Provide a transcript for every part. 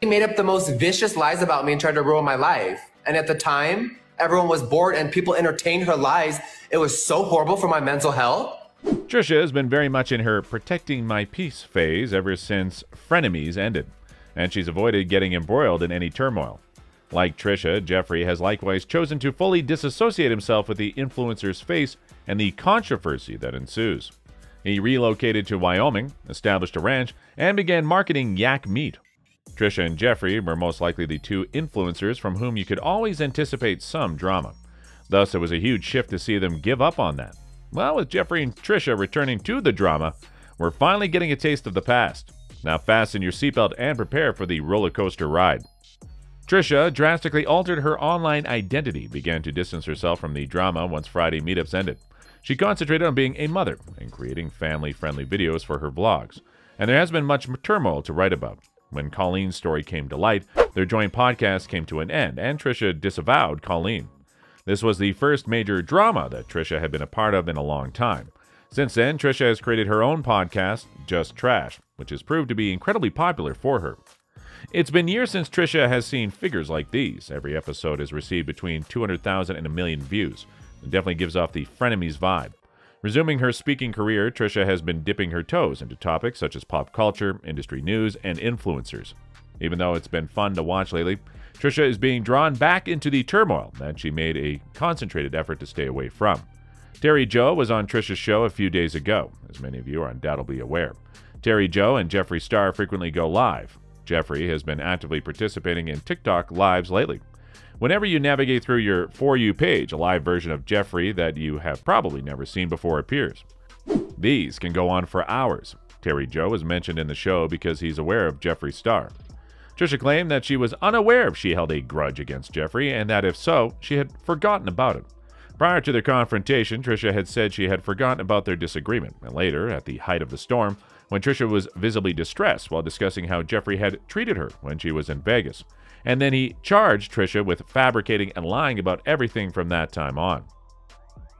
made up the most vicious lies about me and tried to ruin my life. And at the time, everyone was bored and people entertained her lies. It was so horrible for my mental health. Trisha has been very much in her protecting my peace phase ever since Frenemies ended, and she's avoided getting embroiled in any turmoil. Like Trisha, Jeffree has likewise chosen to fully disassociate himself with the influencer's face and the controversy that ensues. He relocated to Wyoming, established a ranch, and began marketing yak meat. Trisha and Jeffree were most likely the two influencers from whom you could always anticipate some drama. Thus, it was a huge shift to see them give up on that. Well, with Jeffree and Trisha returning to the drama, we're finally getting a taste of the past. Now fasten your seatbelt and prepare for the roller coaster ride. Trisha drastically altered her online identity, began to distance herself from the drama once Friday meetups ended. She concentrated on being a mother and creating family-friendly videos for her vlogs. And there has been much turmoil to write about. When Colleen's story came to light, their joint podcast came to an end, and Trisha disavowed Colleen. This was the first major drama that Trisha had been a part of in a long time. Since then, Trisha has created her own podcast, Just Trash, which has proved to be incredibly popular for her. It's been years since Trisha has seen figures like these. Every episode has received between 200,000 and a million views. It definitely gives off the Frenemies vibe. Resuming her speaking career, Trisha has been dipping her toes into topics such as pop culture, industry news, and influencers. Even though it's been fun to watch lately, Trisha is being drawn back into the turmoil that she made a concentrated effort to stay away from. Terry Joe was on Trisha's show a few days ago, as many of you are undoubtedly aware. Terry Joe and Jeffree Star frequently go live. Jeffree has been actively participating in TikTok lives lately. Whenever you navigate through your For You page, a live version of Jeffree that you have probably never seen before appears. These can go on for hours. Terry Joe is mentioned in the show because he's aware of Jeffree Star. Trisha claimed that she was unaware if she held a grudge against Jeffree, and that if so, she had forgotten about it. Prior to their confrontation, Trisha had said she had forgotten about their disagreement, and later, at the height of the storm, when Trisha was visibly distressed while discussing how Jeffree had treated her when she was in Vegas. And then he charged Trisha with fabricating and lying about everything from that time on.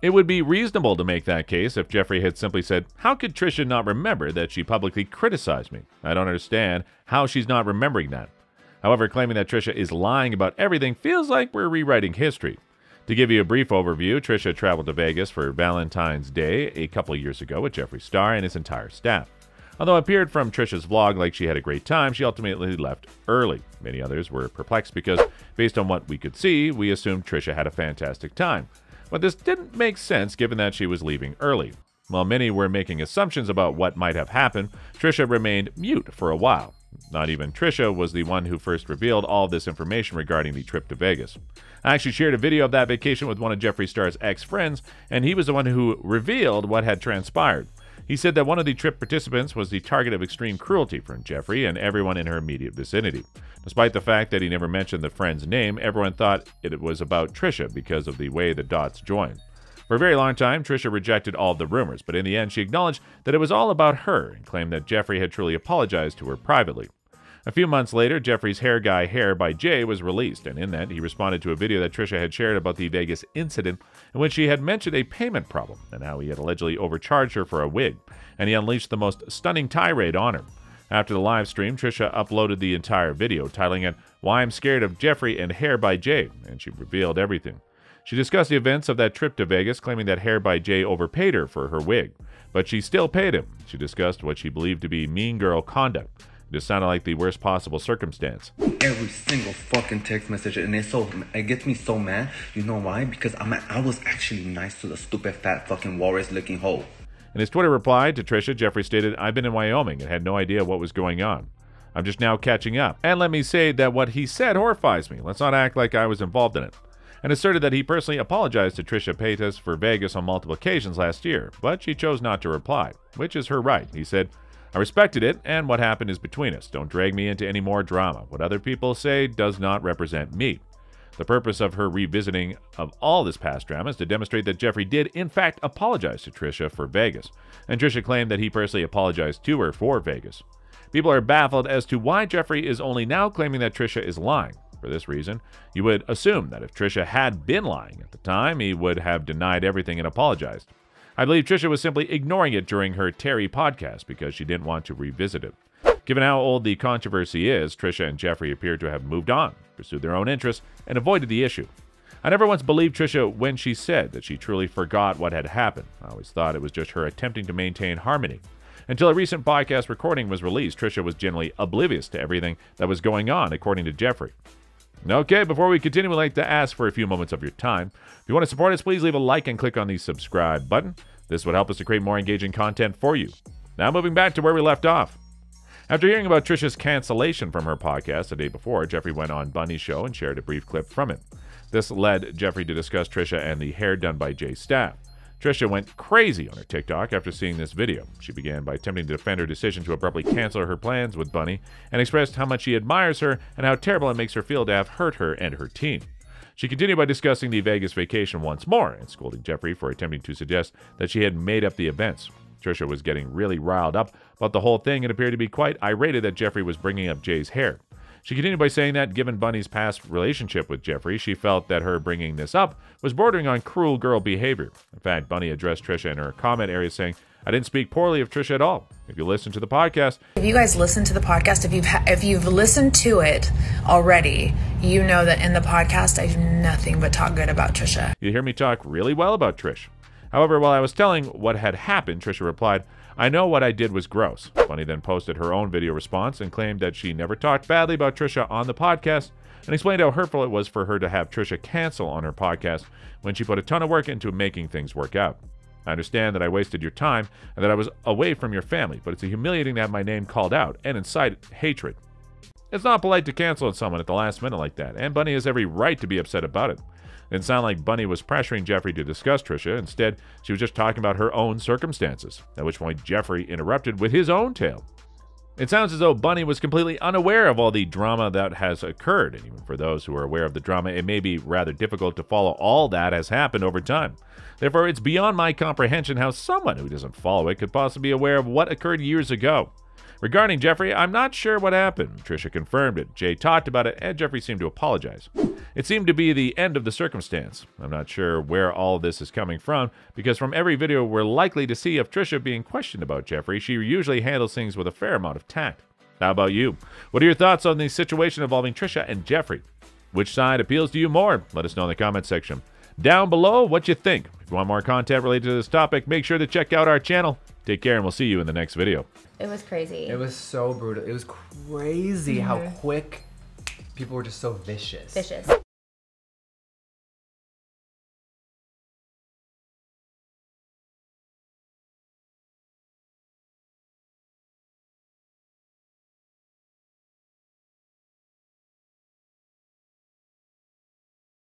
It would be reasonable to make that case if Jeffree had simply said, "How could Trisha not remember that she publicly criticized me? I don't understand how she's not remembering that." However, claiming that Trisha is lying about everything feels like we're rewriting history. To give you a brief overview, Trisha traveled to Vegas for Valentine's Day a couple of years ago with Jeffree Star and his entire staff. Although it appeared from Trisha's vlog like she had a great time, she ultimately left early. Many others were perplexed because, based on what we could see, we assumed Trisha had a fantastic time. But this didn't make sense given that she was leaving early. While many were making assumptions about what might have happened, Trisha remained mute for a while. Not even Trisha was the one who first revealed all this information regarding the trip to Vegas. I actually shared a video of that vacation with one of Jeffree Star's ex-friends, and he was the one who revealed what had transpired. He said that one of the trip participants was the target of extreme cruelty from Jeffree and everyone in her immediate vicinity. Despite the fact that he never mentioned the friend's name, everyone thought it was about Trisha because of the way the dots joined. For a very long time, Trisha rejected all of the rumors, but in the end she acknowledged that it was all about her and claimed that Jeffree had truly apologized to her privately. A few months later, Jeffree's Hair Guy Hair by Jay was released, and in that he responded to a video that Trisha had shared about the Vegas incident in which she had mentioned a payment problem and how he had allegedly overcharged her for a wig, and he unleashed the most stunning tirade on her. After the live stream, Trisha uploaded the entire video, titling it, "Why I'm Scared of Jeffree and Hair by Jay," and she revealed everything. She discussed the events of that trip to Vegas, claiming that Hair by Jay overpaid her for her wig, but she still paid him. She discussed what she believed to be mean girl conduct. It just sounded like the worst possible circumstance. Every single fucking text message, and it gets me so mad. You know why? Because I was actually nice to the stupid fat fucking walrus-looking hoe. In his Twitter reply to Trisha, Jeffree stated, "I've been in Wyoming and had no idea what was going on. I'm just now catching up. And let me say that what he said horrifies me. Let's not act like I was involved in it." And asserted that he personally apologized to Trisha Paytas for Vegas on multiple occasions last year, but she chose not to reply, which is her right. He said, "I respected it, and what happened is between us. Don't drag me into any more drama. What other people say does not represent me." The purpose of her revisiting of all this past drama is to demonstrate that Jeffree did, in fact, apologize to Trisha for Vegas, and Trisha claimed that he personally apologized to her for Vegas. People are baffled as to why Jeffree is only now claiming that Trisha is lying. For this reason, you would assume that if Trisha had been lying at the time, he would have denied everything and apologized. I believe Trisha was simply ignoring it during her Terry podcast because she didn't want to revisit it. Given how old the controversy is, Trisha and Jeffree appear to have moved on, pursued their own interests, and avoided the issue. I never once believed Trisha when she said that she truly forgot what had happened. I always thought it was just her attempting to maintain harmony. Until a recent podcast recording was released, Trisha was generally oblivious to everything that was going on, according to Jeffree. Okay, before we continue, we'd like to ask for a few moments of your time. If you want to support us, please leave a like and click on the subscribe button. This would help us to create more engaging content for you. Now moving back to where we left off. After hearing about Trisha's cancellation from her podcast the day before, Jeffree went on Bunny's show and shared a brief clip from it. This led Jeffree to discuss Trisha and the hair done by Jay's staff. Trisha went crazy on her TikTok after seeing this video. She began by attempting to defend her decision to abruptly cancel her plans with Bunny and expressed how much she admires her and how terrible it makes her feel to have hurt her and her team. She continued by discussing the Vegas vacation once more and scolding Jeffree for attempting to suggest that she had made up the events. Trisha was getting really riled up about the whole thing and appeared to be quite irate that Jeffree was bringing up Jay's hair. She continued by saying that, given Bunny's past relationship with Jeffree, she felt that her bringing this up was bordering on cruel girl behavior. In fact, Bunny addressed Trisha in her comment area saying, "I didn't speak poorly of Trisha at all. If you listen to the podcast..." If you guys listen to the podcast, if you've listened to it already, you know that in the podcast, I do nothing but talk good about Trisha. You hear me talk really well about Trish. However, while I was telling what had happened, Trisha replied, "I know what I did was gross." Bunny then posted her own video response and claimed that she never talked badly about Trisha on the podcast and explained how hurtful it was for her to have Trisha cancel on her podcast when she put a ton of work into making things work out. "I understand that I wasted your time and that I was away from your family, but it's humiliating to have my name called out and incite hatred. It's not polite to cancel on someone at the last minute like that, and Bunny has every right to be upset about it." It didn't sound like Bunny was pressuring Jeffree to discuss Trisha. Instead, she was just talking about her own circumstances, at which point Jeffree interrupted with his own tale. It sounds as though Bunny was completely unaware of all the drama that has occurred, and even for those who are aware of the drama, it may be rather difficult to follow all that has happened over time. Therefore, it's beyond my comprehension how someone who doesn't follow it could possibly be aware of what occurred years ago. Regarding Jeffree, I'm not sure what happened. Trisha confirmed it, Jay talked about it, and Jeffree seemed to apologize. It seemed to be the end of the circumstance. I'm not sure where all this is coming from, because from every video we're likely to see of Trisha being questioned about Jeffree, she usually handles things with a fair amount of tact. How about you? What are your thoughts on the situation involving Trisha and Jeffree? Which side appeals to you more? Let us know in the comment section. Down below, what you think. If you want more content related to this topic, make sure to check out our channel. Take care, and we'll see you in the next video. It was crazy. It was so brutal. It was crazy how quick people were just so vicious. Vicious.